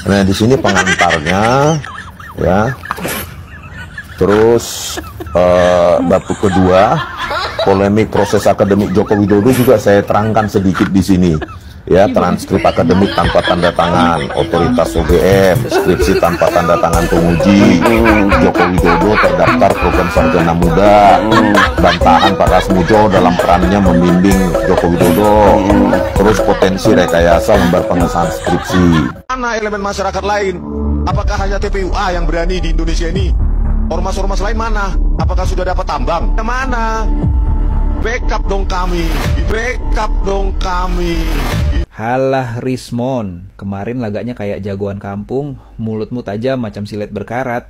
Nah, di sini pengantarnya ya. Terus bab kedua, polemik proses akademik Joko Widodo juga saya terangkan sedikit di sini. Ya, transkrip akademik tanpa tanda tangan otoritas UGM, skripsi tanpa tanda tangan penguji, Joko Widodo terdaftar program sarjana muda, bantahan Pak Kasmujo dalam perannya membimbing Joko Widodo, terus potensi rekayasa lembar pengesahan skripsi. Mana elemen masyarakat lain? Apakah hanya TPUA yang berani di Indonesia ini? Ormas-ormas lain mana? Apakah sudah dapat tambang? Yang mana? Backup dong kami, backup dong kami. Halah Rismon, kemarin lagaknya kayak jagoan kampung, mulutmu tajam macam silet berkarat.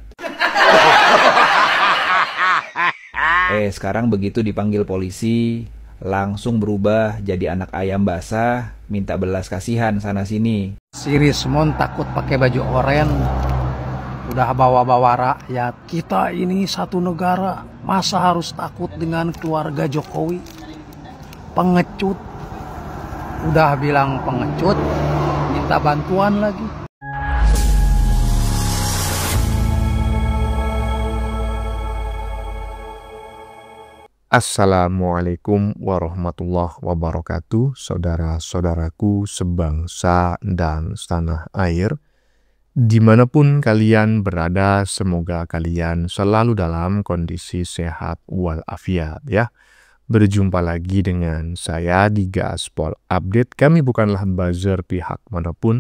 Sekarang begitu dipanggil polisi, langsung berubah jadi anak ayam basah, minta belas kasihan sana sini. Si Rismon takut pakai baju oren, udah bawa-bawa rakyat. Kita ini satu negara, masa harus takut dengan keluarga Jokowi? Pengecut. Udah bilang pengecut, minta bantuan lagi. Assalamualaikum warahmatullahi wabarakatuh, saudara-saudaraku sebangsa dan setanah air. Dimanapun kalian berada, semoga kalian selalu dalam kondisi sehat walafiat ya. Berjumpa lagi dengan saya di Gaspol Update. Kami bukanlah buzzer pihak manapun.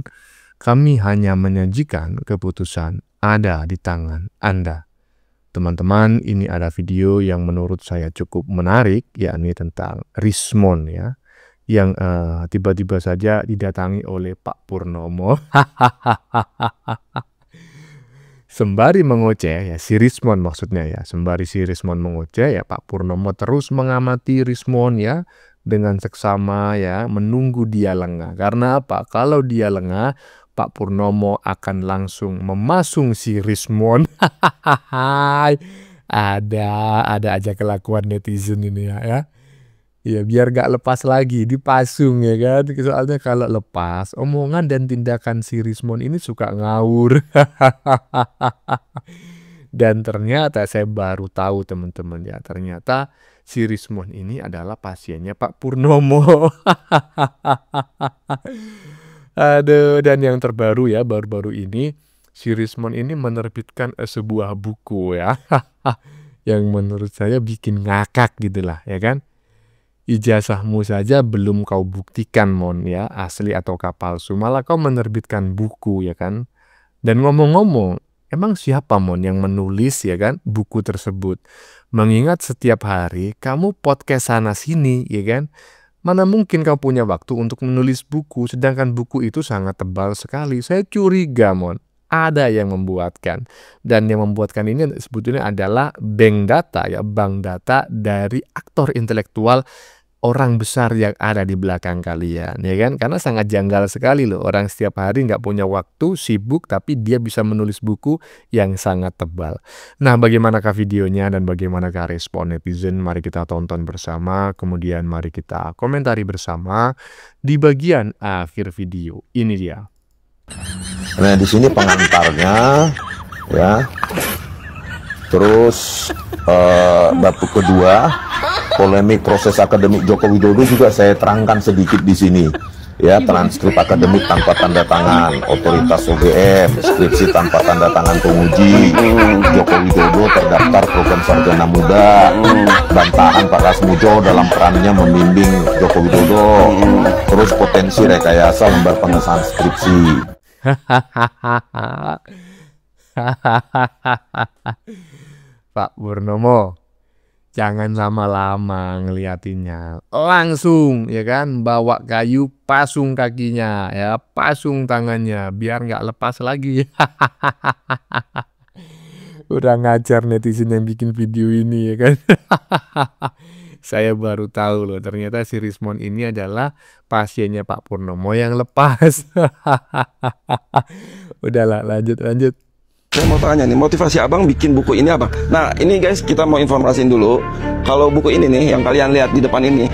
Kami hanya menyajikan keputusan ada di tangan Anda. Teman-teman, ini ada video yang menurut saya cukup menarik, yakni tentang Rismon ya, yang tiba-tiba saja didatangi oleh Pak Purnomo. Sembari mengoceh ya, si Rismon maksudnya ya, sembari si Rismon mengoceh ya, Pak Purnomo terus mengamati Rismon ya, dengan seksama ya, menunggu dia lengah. Karena apa? Kalau dia lengah, Pak Purnomo akan langsung memasung si Rismon. Ada aja kelakuan netizen ini ya. Ya biar gak lepas lagi, dipasung ya kan. Soalnya kalau lepas, omongan dan tindakan si Rismon ini suka ngawur. Dan ternyata saya baru tahu teman-teman ya, ternyata si Rismon ini adalah pasiennya Pak Purnomo. Aduh, dan yang terbaru ya, baru-baru ini si Rismon ini menerbitkan sebuah buku ya. Yang menurut saya bikin ngakak gitulah ya kan. Ijazahmu saja belum kau buktikan Mon ya, asli atau palsu, malah kau menerbitkan buku ya kan. Dan ngomong-ngomong, emang siapa Mon yang menulis ya kan buku tersebut? Mengingat setiap hari kamu podcast sana sini ya kan. Mana mungkin kau punya waktu untuk menulis buku, sedangkan buku itu sangat tebal sekali. Saya curiga Mon, ada yang membuatkan. Dan yang membuatkan ini sebetulnya adalah bank data ya, bank data dari aktor intelektual orang besar yang ada di belakang kalian ya kan. Karena sangat janggal sekali loh, orang setiap hari nggak punya waktu, sibuk, tapi dia bisa menulis buku yang sangat tebal. Nah, bagaimanakah videonya dan bagaimanakah respon netizen? Mari kita tonton bersama, kemudian mari kita komentari bersama di bagian akhir video. Ini dia. Nah, di sini pengantarnya ya. Terus bab kedua, polemik proses akademik Joko Widodo juga saya terangkan sedikit di sini. Ya, transkrip akademik tanpa tanda tangan otoritas UGM, skripsi tanpa tanda tangan penguji, Joko Widodo terdaftar program sarjana muda, bantahan Pak Kasmujo dalam perannya membimbing Joko Widodo, terus potensi rekayasa lembar pengesahan skripsi. Pak Purnomo, jangan lama-lama ngeliatinnya, langsung ya kan bawa kayu, pasung kakinya ya, pasung tangannya biar nggak lepas lagi. Udah ngajar netizen yang bikin video ini ya kan. Saya baru tahu loh, ternyata si Rismon ini adalah pasiennya Pak Purnomo yang lepas. Udahlah, lanjut. Saya mau tanya nih, motivasi abang bikin buku ini apa? Nah ini guys, kita mau informasiin dulu. Kalau buku ini nih, yang kalian lihat di depan ini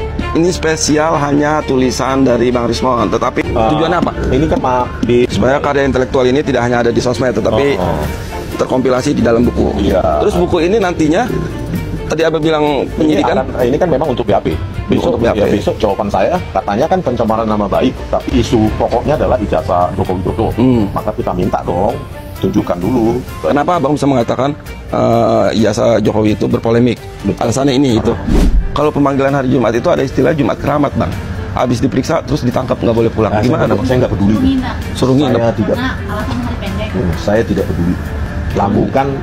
spesial hanya tulisan dari Bang Rismon. Tetapi tujuannya apa? Ini kan Pak di Sebenarnya karya intelektual ini tidak hanya ada di sosmed, tetapi terkompilasi di dalam buku. Iya. Terus buku ini nantinya, tadi abang bilang penyidikan. ini kan memang untuk BAP. Besok Untuk BAP. ya, besok jawaban saya katanya kan pencemaran nama baik, tapi isu pokoknya adalah ijazah Joko Widodo. Maka kita minta dong, tunjukkan dulu. Kenapa abang bisa mengatakan ijazah Jokowi itu berpolemik? Alasannya ini itu. Kalau pemanggilan hari Jumat itu ada istilah Jumat keramat, Bang. Habis diperiksa terus ditangkap nggak boleh pulang. Gimana dong? Saya nggak peduli. Suruh nginep. Saya tidak. Saya tidak peduli. Lakukan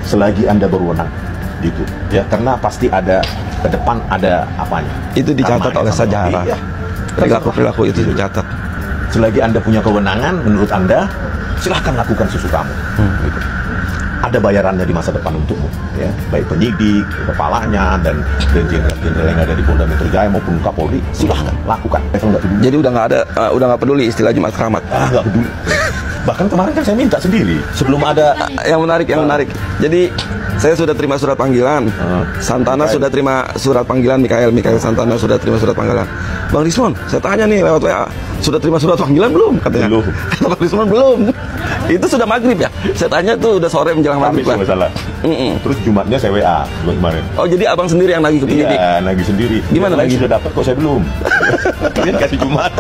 selagi Anda berwenang, gitu. Ya, karena pasti ada ke depan ada apanya. Itu dicatat oleh sejarah. Iya. Perilaku itu dicatat. Selagi Anda punya kewenangan, menurut Anda, silahkan lakukan sesukamu. Gitu. Ada bayarannya di masa depan untukmu, ya, baik penyidik, kepalanya, dan jenderal-jenderal yang ada di Polda Metro Jaya maupun Kapolri, silahkan lakukan. Saya nggak peduli. Jadi udah nggak peduli istilah Jumat keramat. Nggak peduli. Bahkan kemarin kan saya minta sendiri sebelum ada Yang menarik. Jadi saya sudah terima surat panggilan. Santana sudah terima surat panggilan. Mikael Santana sudah terima surat panggilan. Bang Rismon, saya tanya nih lewat WA, sudah terima surat panggilan belum? Katanya. Belum. Kata Bang Rismon belum. Itu sudah maghrib ya. Saya tanya tuh udah sore menjelang maghrib lah. masalah. Terus Jumatnya saya WA kemarin. Oh jadi abang sendiri yang nagih ke penyidik? Iya, nagih sendiri. Gimana lagi udah dapat kok saya belum. Kalian kasih Jumat.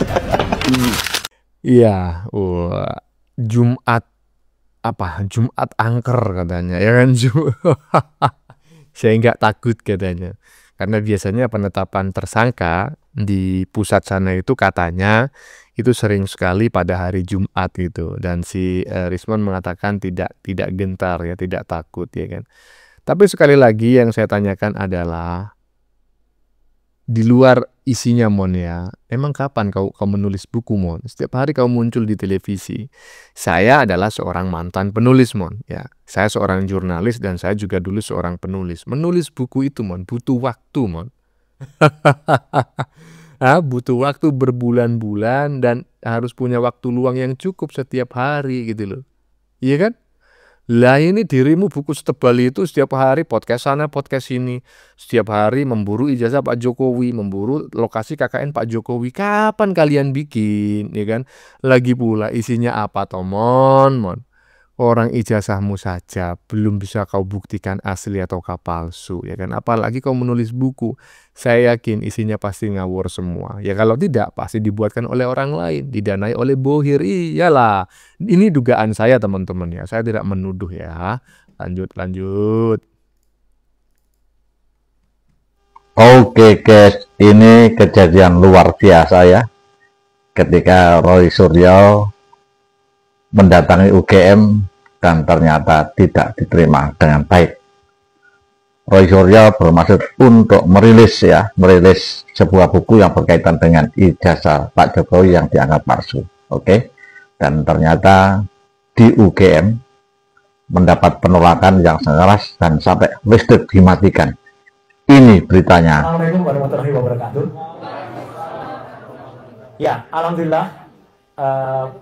Iya, Jumat apa? Jumat angker katanya, ya kan? Saya nggak takut katanya, karena biasanya penetapan tersangka di pusat sana itu katanya itu sering sekali pada hari Jumat gitu, dan si Rismon mengatakan tidak gentar ya, tidak takut ya kan. Tapi sekali lagi yang saya tanyakan adalah di luar isinya Mon ya, emang kapan kau menulis buku Mon? Setiap hari kau muncul di televisi. Saya adalah seorang mantan penulis Mon ya. Saya seorang jurnalis dan saya juga dulu seorang penulis. Menulis buku itu Mon butuh waktu Mon. Butuh waktu berbulan-bulan dan harus punya waktu luang yang cukup setiap hari gitu loh. Iya kan? Lah ini dirimu buku setebal itu setiap hari podcast sana podcast sini, setiap hari memburu ijazah Pak Jokowi, memburu lokasi KKN Pak Jokowi. Kapan kalian bikin, ya kan? Lagi pula isinya apa Mon? Orang ijazahmu saja belum bisa kau buktikan asli ataukah palsu, ya kan? Apalagi kau menulis buku. Saya yakin isinya pasti ngawur semua. Ya kalau tidak pasti dibuatkan oleh orang lain, didanai oleh bohir. Iyalah. Ini dugaan saya teman-teman ya. Saya tidak menuduh ya. Lanjut. Oke guys, ini kejadian luar biasa ya. Ketika Roy Suryo mendatangi UGM dan ternyata tidak diterima dengan baik. Roy Suryo bermaksud untuk merilis sebuah buku yang berkaitan dengan ijazah Pak Jokowi yang dianggap palsu. Oke. Dan ternyata di UGM mendapat penolakan yang sangat dan sampai listrik dimatikan. Ini beritanya. Assalamualaikum warahmatullahi wabarakatuh. Ya, alhamdulillah,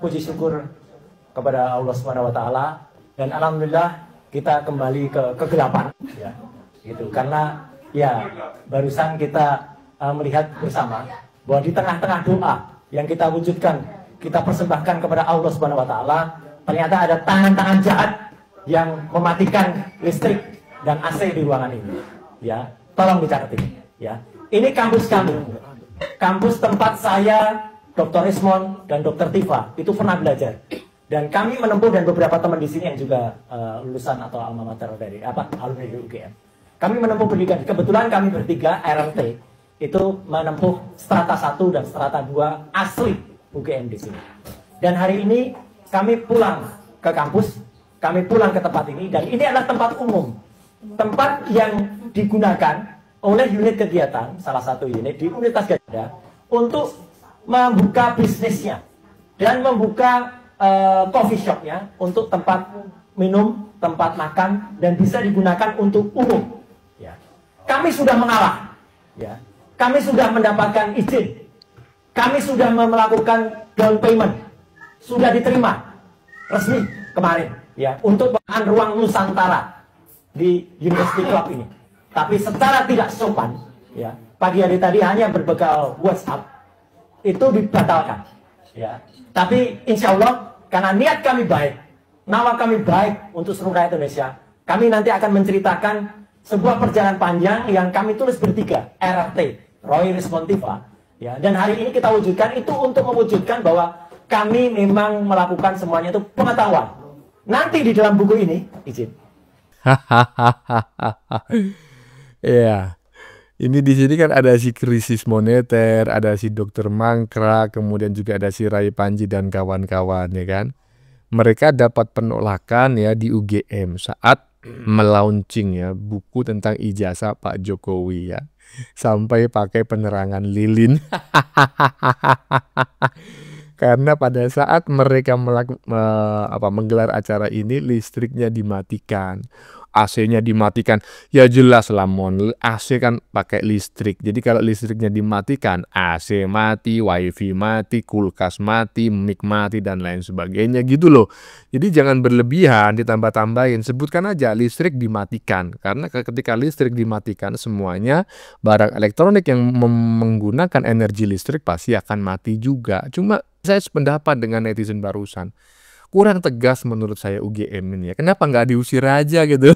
puji syukur kepada Allah Subhanahu wa taala, dan alhamdulillah kita kembali ke kegelapan ya. Gitu. Karena ya barusan kita melihat bersama bahwa di tengah-tengah doa yang kita wujudkan, kita persembahkan kepada Allah Subhanahu wa taala, ternyata ada tangan-tangan jahat yang mematikan listrik dan AC di ruangan ini. Ya, tolong dicatat ini ya. Ini kampus kami. Kampus tempat saya, Dr. Rismon dan Dr. Tifa itu pernah belajar. Dan kami menempuh, dan beberapa teman di sini yang juga lulusan atau alma mater dari alumni UGM. Kami menempuh pendidikan. Kebetulan kami bertiga RRT itu menempuh strata 1 dan strata 2 asli UGM di sini. Dan hari ini kami pulang ke kampus, kami pulang ke tempat ini, dan ini adalah tempat umum. Tempat yang digunakan oleh unit kegiatan, salah satu unit di Universitas Gadjah, untuk membuka bisnisnya dan membuka coffee shopnya untuk tempat minum, tempat makan, dan bisa digunakan untuk umum. Ya. Kami sudah mengalah, ya. Kami sudah mendapatkan izin, kami sudah melakukan down payment, sudah diterima resmi kemarin ya untuk bahan ruang Nusantara di University Club ini. Tapi secara tidak sopan ya, pagi hari tadi hanya berbekal WhatsApp itu dibatalkan ya. Tapi insya Allah karena niat kami baik, nawa kami baik untuk seluruh rakyat Indonesia, kami nanti akan menceritakan sebuah perjalanan panjang yang kami tulis bertiga, RRT, Roy Respontiva ya. Dan hari ini kita wujudkan itu untuk mewujudkan bahwa kami memang melakukan semuanya itu pengetahuan. Nanti di dalam buku ini, izin. Iya. Ini di sini kan ada si krisis moneter, ada si Dokter Mangkrak, kemudian juga ada si Ray Panji dan kawan-kawan ya kan. Mereka dapat penolakan ya di UGM saat melaunching ya buku tentang ijazah Pak Jokowi ya. Sampai pakai penerangan lilin. Karena pada saat mereka menggelar acara ini listriknya dimatikan. AC-nya dimatikan, ya jelas lah Mon, AC kan pakai listrik. Jadi kalau listriknya dimatikan, AC mati, wifi mati, kulkas mati, mic mati dan lain sebagainya gitu loh. Jadi jangan berlebihan ditambah-tambahin, sebutkan aja listrik dimatikan. Karena ketika listrik dimatikan semuanya barang elektronik yang menggunakan energi listrik pasti akan mati juga. Cuma saya sependapat dengan netizen barusan. Kurang tegas menurut saya UGM ini ya. Kenapa nggak diusir aja gitu?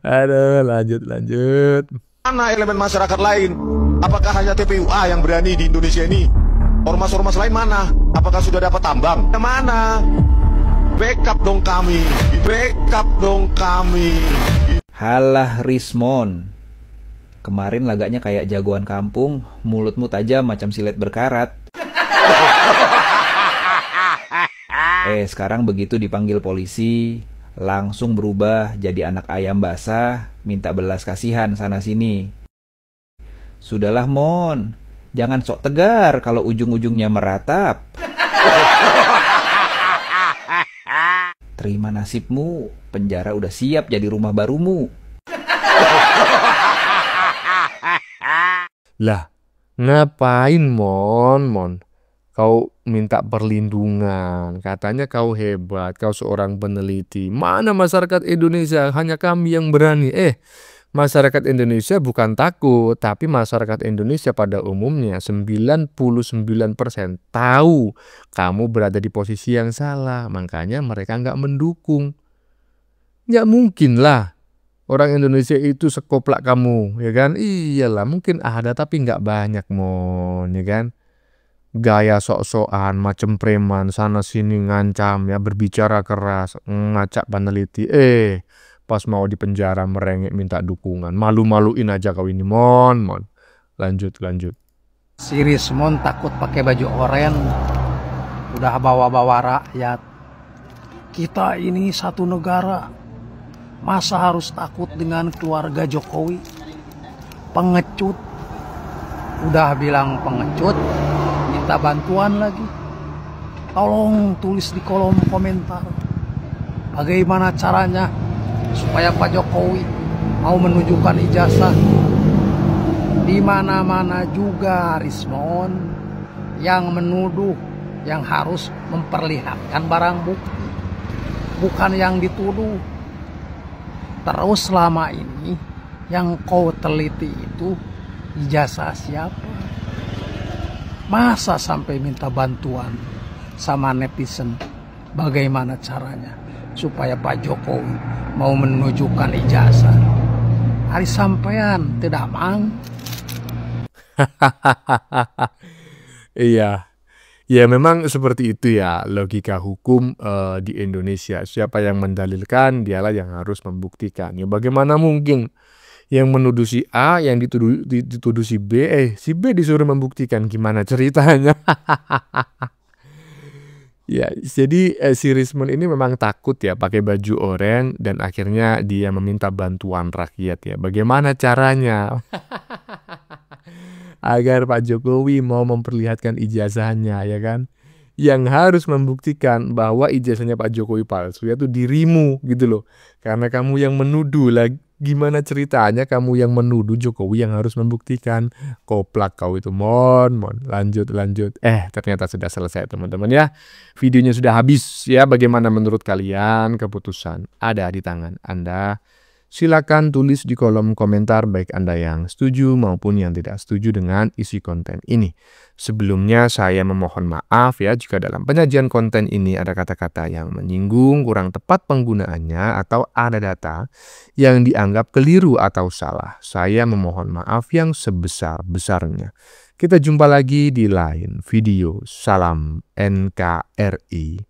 Aduh, lanjut. Mana elemen masyarakat lain? Apakah hanya TPUA yang berani di Indonesia ini? Ormas-ormas lain mana? Apakah sudah dapat tambang? Mana? Backup dong kami. Halah Rismon. Kemarin lagaknya kayak jagoan kampung, mulutmu tajam macam silet berkarat. Sekarang begitu dipanggil polisi, langsung berubah jadi anak ayam basah, minta belas kasihan sana-sini. Sudahlah Mon, jangan sok tegar kalau ujung-ujungnya meratap. Terima nasibmu, penjara udah siap jadi rumah barumu. Lah, ngapain Mon? Kau minta perlindungan, katanya kau hebat, kau seorang peneliti. Mana masyarakat Indonesia, hanya kami yang berani. Masyarakat Indonesia bukan takut, tapi masyarakat Indonesia pada umumnya 99% tahu kamu berada di posisi yang salah. Makanya mereka nggak mendukung. Nggak mungkin lah orang Indonesia itu sekoplak kamu, ya kan? Iyalah, mungkin ada tapi nggak banyak Mon, ya kan? Gaya sok-sokan, macam preman, sana sini ngancam ya, berbicara keras, ngacak peneliti. Pas mau di penjara merengek minta dukungan. Malu-maluin aja kau ini Mon. Lanjut. Si Rismon takut pakai baju oren, udah bawa-bawa rakyat. Kita ini satu negara, masa harus takut dengan keluarga Jokowi? Pengecut, udah bilang pengecut, minta bantuan lagi. Tolong tulis di kolom komentar bagaimana caranya supaya Pak Jokowi mau menunjukkan ijazah. Di mana-mana juga Rismon yang menuduh yang harus memperlihatkan barang bukti, bukan yang dituduh. Terus selama ini yang kau teliti itu ijazah siapa? Masa sampai minta bantuan sama netizen? Bagaimana caranya supaya Pak Jokowi mau menunjukkan ijazah? Hari sampean tidak mang. Iya. Ya memang seperti itu ya logika hukum di Indonesia. Siapa yang mendalilkan dialah yang harus membuktikan. Ya bagaimana mungkin yang menuduh si A, yang dituduh si B, si B disuruh membuktikan, gimana ceritanya? Ya, jadi si Rismon ini memang takut ya pakai baju oranye dan akhirnya dia meminta bantuan rakyat ya. Bagaimana caranya? Agar Pak Jokowi mau memperlihatkan ijazahnya ya kan? yang harus membuktikan bahwa ijazahnya Pak Jokowi palsu yaitu dirimu gitu loh. Karena kamu yang menuduh lah, gimana ceritanya kamu yang menuduh Jokowi yang harus membuktikan. Koplak kau itu, mon. Lanjut. Ternyata sudah selesai teman-teman ya. Videonya sudah habis ya. Bagaimana menurut kalian? Keputusan ada di tangan Anda. Silakan tulis di kolom komentar baik Anda yang setuju maupun yang tidak setuju dengan isi konten ini. Sebelumnya saya memohon maaf ya jika dalam penyajian konten ini ada kata-kata yang menyinggung, kurang tepat penggunaannya, atau ada data yang dianggap keliru atau salah. Saya memohon maaf yang sebesar-besarnya. Kita jumpa lagi di lain video. Salam NKRI.